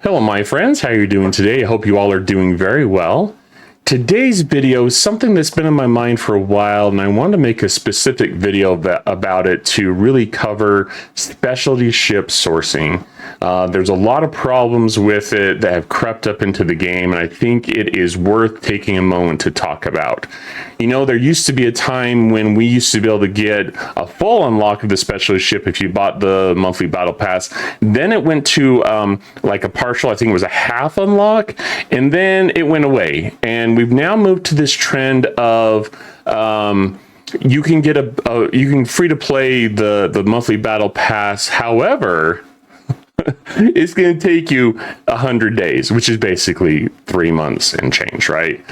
Hello, my friends. How are you doing today? I hope you all are doing very well. Today's video is something that's been in my mind for a while, and I want to make a specific video about it to really cover specialty ship sourcing. There's a lot of problems with it that have crept up into the game, and I think it is worth taking a moment to talk about. You know, there used to be a time when we used to be able to get a full unlock of the specialty ship if you bought the monthly battle pass. Then it went to like a partial, I think it was a half unlock, and then it went away. And we've now moved to this trend of you can get you can free to play the monthly battle pass. However, it's going to take you 100 days, which is basically 3 months and change, right?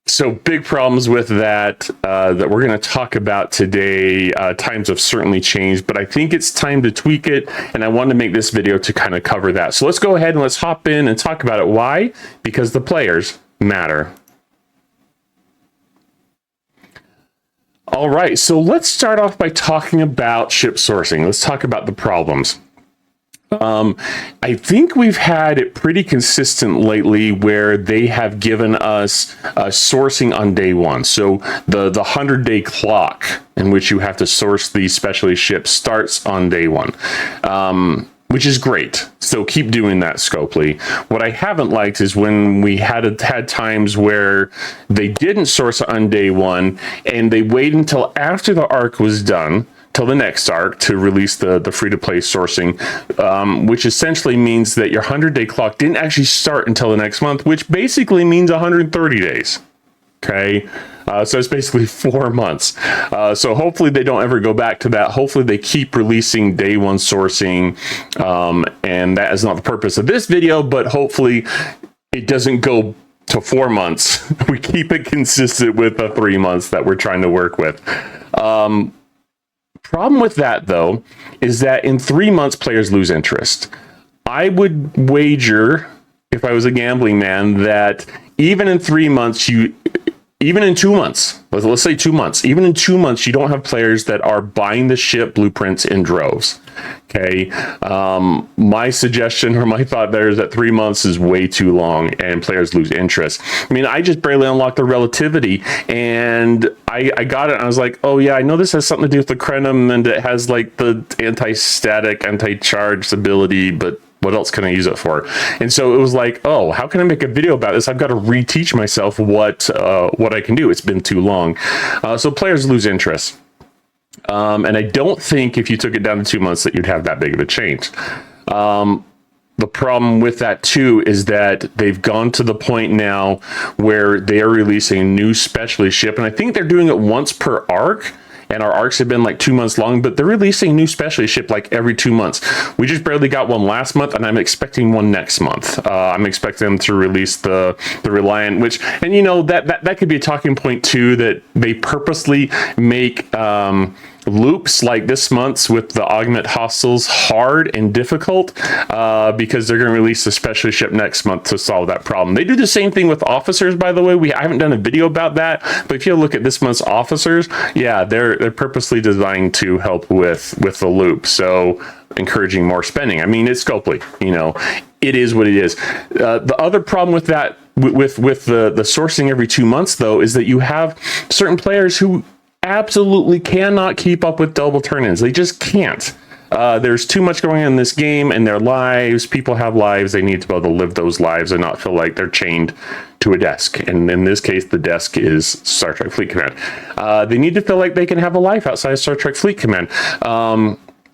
So big problems with that that we're going to talk about today. Times have certainly changed, but I think it's time to tweak it, and I wanted to make this video to kind of cover that. So let's go ahead and let's hop in and talk about it. Why? Because the players matter. All right, so let's start off by talking about ship sourcing. Let's talk about the problems. I think we've had it pretty consistent lately where they have given us sourcing on day one. So the 100-day clock in which you have to source these specialty ships starts on day one. Which is great. So keep doing that, Scopely. What I haven't liked is when we had times where they didn't source on day one and they wait until after the arc was done, till the next arc, to release the free-to-play sourcing, which essentially means that your 100-day clock didn't actually start until the next month, which basically means 130 days. Okay, so it's basically 4 months. So hopefully they don't ever go back to that. Hopefully they keep releasing day one sourcing, and that is not the purpose of this video, but hopefully it doesn't go to 4 months. We keep it consistent with the 3 months that we're trying to work with. Problem with that, though, is that in 3 months, players lose interest. I would wager, if I was a gambling man, that even in 3 months, even in 2 months, let's say 2 months, even in 2 months, you don't have players that are buying the ship blueprints in droves. Okay. My suggestion or my thought there is that 3 months is way too long and players lose interest. I mean, I just barely unlocked the relativity and I got it and I was like, oh yeah, I know this has something to do with the Crenum and it has like the anti-static, anti-charged ability, but what else can I use it for? And so it was like, oh, how can I make a video about this? I've got to reteach myself what I can do. It's been too long. So players lose interest. And I don't think if you took it down to 2 months that you'd have that big of a change. The problem with that too is that they've gone to the point now where they are releasing a new specialty ship. And I think they're doing it once per arc. And our arcs have been like 2 months long, but they're releasing a new specialty ship like every 2 months. We just barely got one last month, and I'm expecting one next month. I'm expecting them to release the Reliant, which, and you know, that could be a talking point too, that they purposely make loops like this month's with the augment hostiles hard and difficult because they're going to release a specialty ship next month to solve that problem. They do the same thing with officers, by the way. I haven't done a video about that, but if you look at this month's officers, yeah, they're purposely designed to help with the loop, so encouraging more spending. I mean, it's Scopely, you know, it is what it is. The other problem with that, with the sourcing every 2 months, though, is that you have certain players who absolutely cannot keep up with double turn-ins. They just can't. There's too much going on in this game and their lives. People have lives. They need to be able to live those lives and not feel like they're chained to a desk. And in this case, the desk is Star Trek Fleet Command. They need to feel like they can have a life outside of Star Trek Fleet Command.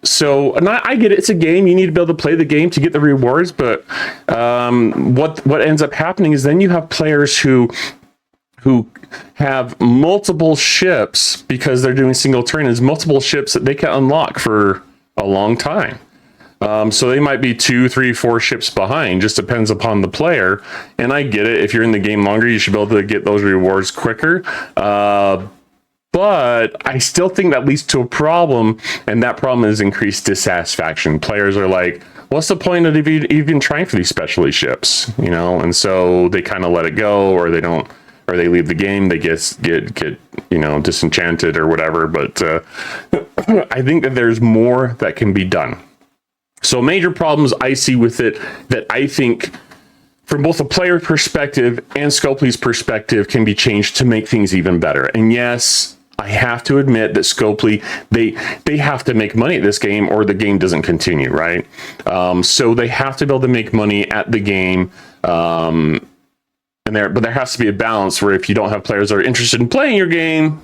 So, and I get it. It's a game. You need to be able to play the game to get the rewards. But what ends up happening is then you have players who have multiple ships because they're doing single turn-ins, multiple ships that they can unlock for a long time. So they might be 2, 3, 4 ships behind, just depends upon the player. And I get it. If you're in the game longer, you should be able to get those rewards quicker. But I still think that leads to a problem, and that problem is increased dissatisfaction. Players are like, what's the point of even trying for these specialty ships? You know, and so they kind of let it go, or they don't, or they leave the game, they get you know, disenchanted or whatever. But I think that there's more that can be done. So major problems I see with it that I think from both a player perspective and Scopely's perspective can be changed to make things even better. And yes, I have to admit that Scopely, they have to make money at this game or the game doesn't continue, right? So they have to be able to make money at the game. But there has to be a balance where if you don't have players that are interested in playing your game,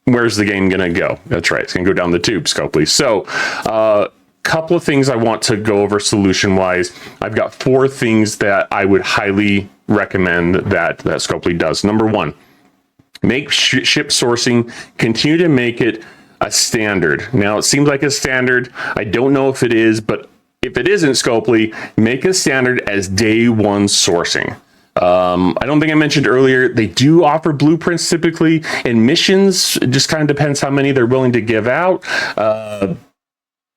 where's the game going to go? That's right. It's going to go down the tube, Scopely. So, couple of things I want to go over solution-wise. I've got 4 things that I would highly recommend that Scopely does. Number 1, make ship sourcing, continue to make it a standard. Now, it seems like a standard. I don't know if it is, but if it isn't Scopely, make a standard as day 1 sourcing. I don't think I mentioned earlier, they do offer blueprints typically, and missions. It just kind of depends how many they're willing to give out.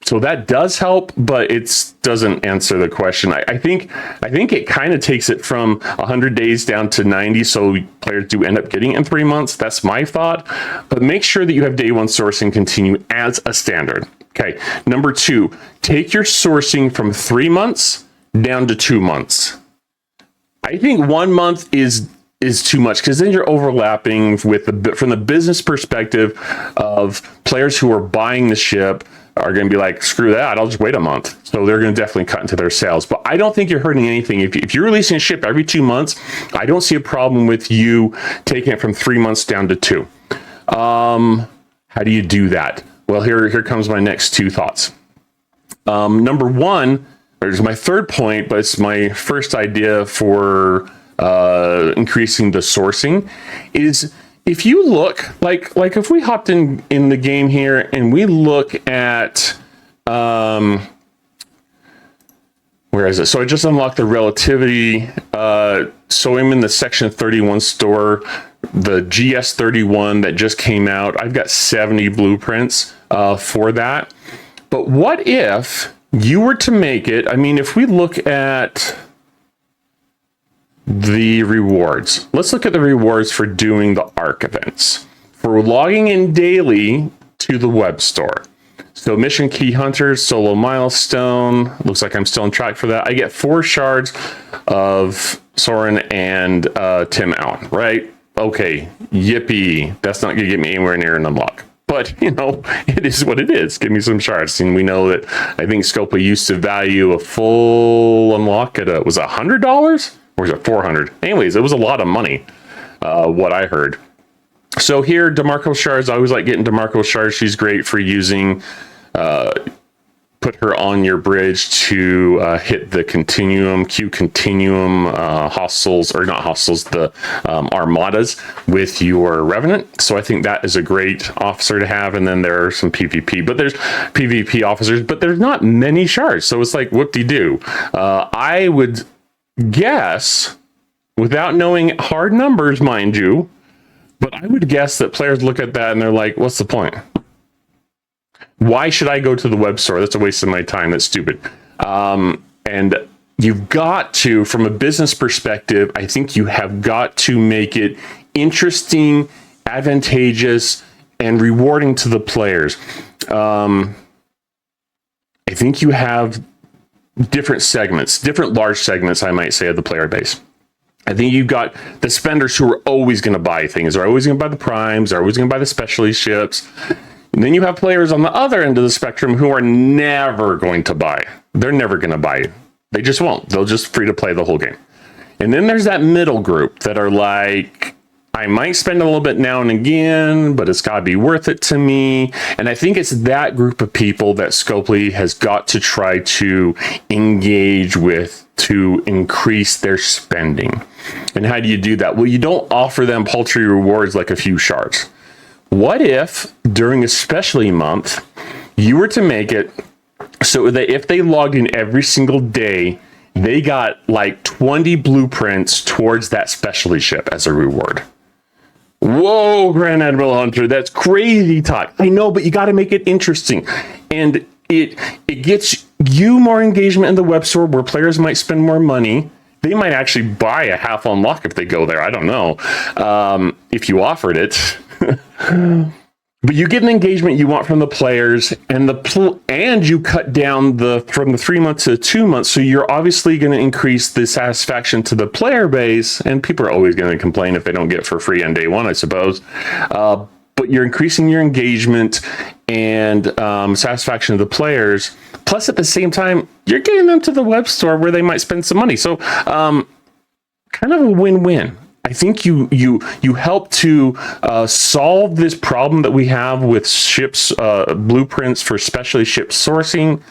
So that does help, but it doesn't answer the question. I think it kind of takes it from 100 days down to 90, so players do end up getting it in 3 months. That's my thought. But make sure that you have day 1 sourcing continue as a standard. Okay. Number 2, take your sourcing from 3 months down to 2 months. I think 1 month is too much because then you're overlapping with from the business perspective of players who are buying the ship are going to be like, screw that, I'll just wait a month. So they're going to definitely cut into their sales. But I don't think you're hurting anything. If you're releasing a ship every 2 months, I don't see a problem with you taking it from 3 months down to 2. How do you do that? Well, here comes my next 2 thoughts. Number 1, there's my 3rd point, but it's my first idea for increasing the sourcing, is if you look, like if we hopped in the game here and we look at, where is it? So I just unlocked the relativity. So I'm in the section 31 store, the GS31 that just came out. I've got 70 blueprints for that. But what if you were to make it, I mean, if we look at the rewards, let's look at the rewards for doing the ARC events. For logging in daily to the web store. So mission key hunters, solo milestone, looks like I'm still on track for that. I get 4 shards of Soren and Tim Allen, right? Okay, yippee. That's not gonna get me anywhere near an unlock. But, it is what it is. Give me some shards. And we know that I think Scopely used to value a full unlock at was it $100? Or was it $400? Anyways, it was a lot of money, what I heard. So here, DeMarco shards. I always like getting DeMarco shards. She's great for using, put her on your bridge to hit the continuum, hostiles, or not hostiles, the armadas with your Revenant. So I think that is a great officer to have. And then there are some PvP, but there's PvP officers, but there's not many shards. So it's like whoop-de-doo. I would guess, without knowing hard numbers, mind you, but I would guess that players look at that and they're like, what's the point? Why should I go to the web store? That's a waste of my time. That's stupid. And you've got to, from a business perspective, I think you have got to make it interesting, advantageous, and rewarding to the players. I think you have different segments, different large segments, I might say, of the player base. I think you've got the spenders who are always going to buy things. They're always going to buy the primes. They're always going to buy the specialty ships. And then you have players on the other end of the spectrum who are never going to buy. They're never going to buy. They just won't. They'll just free to play the whole game. And then there's that middle group that are like, I might spend a little bit now and again, but it's got to be worth it to me. And I think it's that group of people that Scopely has got to try to engage with to increase their spending. And how do you do that? Well, you don't offer them paltry rewards like a few shards. What if during a specialty month, you were to make it so that if they logged in every single day, they got like 20 blueprints towards that specialty ship as a reward? Whoa, Grand Admiral Hunter, that's crazy talk. I know, but you got to make it interesting. And it gets you more engagement in the web store where players might spend more money. They might actually buy a half unlock if they go there. I don't know. If you offered it. But you get an engagement you want from the players, and and you cut down from the 3 months to 2 months. So you're obviously going to increase the satisfaction to the player base, and people are always going to complain if they don't get it for free on day one, I suppose. But you're increasing your engagement and satisfaction of the players. Plus, at the same time, you're getting them to the web store where they might spend some money. So, kind of a win-win. I think you help to solve this problem that we have with ships blueprints for specialty ship sourcing,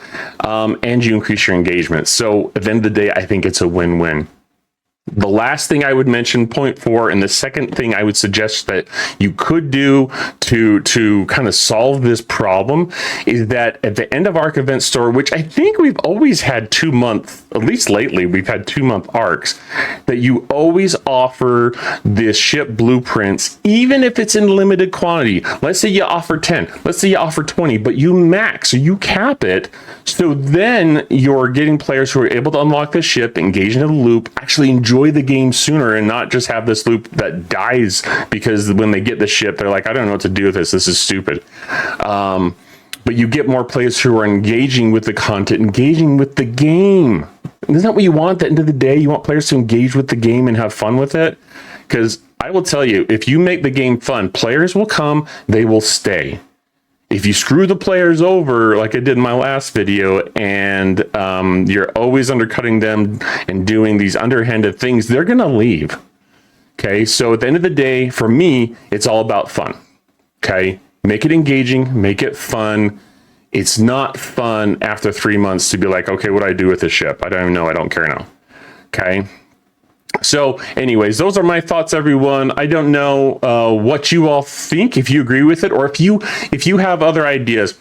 and you increase your engagement. So at the end of the day, I think it's a win-win. The last thing I would mention, point 4, and the second thing I would suggest that you could do to kind of solve this problem is that at the end of Arc Event Store, which I think we've always had 2 month, at least lately, we've had 2 month arcs, that you always offer this ship blueprints, even if it's in limited quantity. Let's say you offer 10, let's say you offer 20, but you max, or you cap it. So then you're getting players who are able to unlock the ship, engage in the loop, actually enjoy the game sooner, and not just have this loop that dies because when they get the ship, they're like, I don't know what to do with this. This is stupid. But you get more players who are engaging with the content, engaging with the game. Isn't that what you want at the end of the day? You want players to engage with the game and have fun with it? Because I will tell you, if you make the game fun, players will come, they will stay. If you screw the players over, like I did in my last video, and you're always undercutting them and doing these underhanded things, they're going to leave. Okay, so at the end of the day, for me, it's all about fun. Okay, make it engaging, make it fun. It's not fun after 3 months to be like, okay, what do I do with this ship? I don't even know. I don't care now. Okay. So anyways, those are my thoughts, everyone. I don't know what you all think, if you agree with it, or if you have other ideas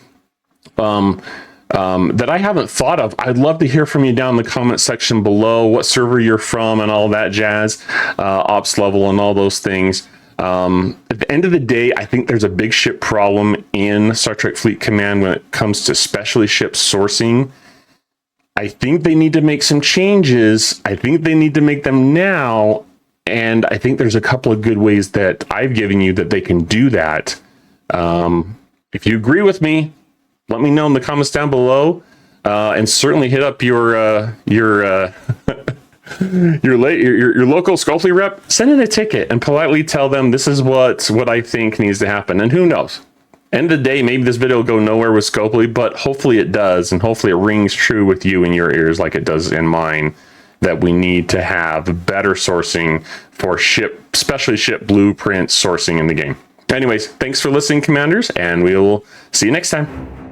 that I haven't thought of. I'd love to hear from you down in the comment section below, what server you're from and all that jazz, ops level and all those things. At the end of the day, I think there's a big ship problem in Star Trek Fleet Command when it comes to specialty ship sourcing. I think they need to make some changes. I think they need to make them now. And I think there's a couple of good ways that I've given you that they can do that. If you agree with me, let me know in the comments down below. And certainly hit up your local Scopely rep. Send in a ticket and politely tell them this is what I think needs to happen. And who knows? End of the day, maybe this video will go nowhere with Scopely, but hopefully it does, and hopefully it rings true with you in your ears like it does in mine, that we need to have better sourcing for especially ship blueprint sourcing in the game. Anyways, thanks for listening, Commanders, and we'll see you next time.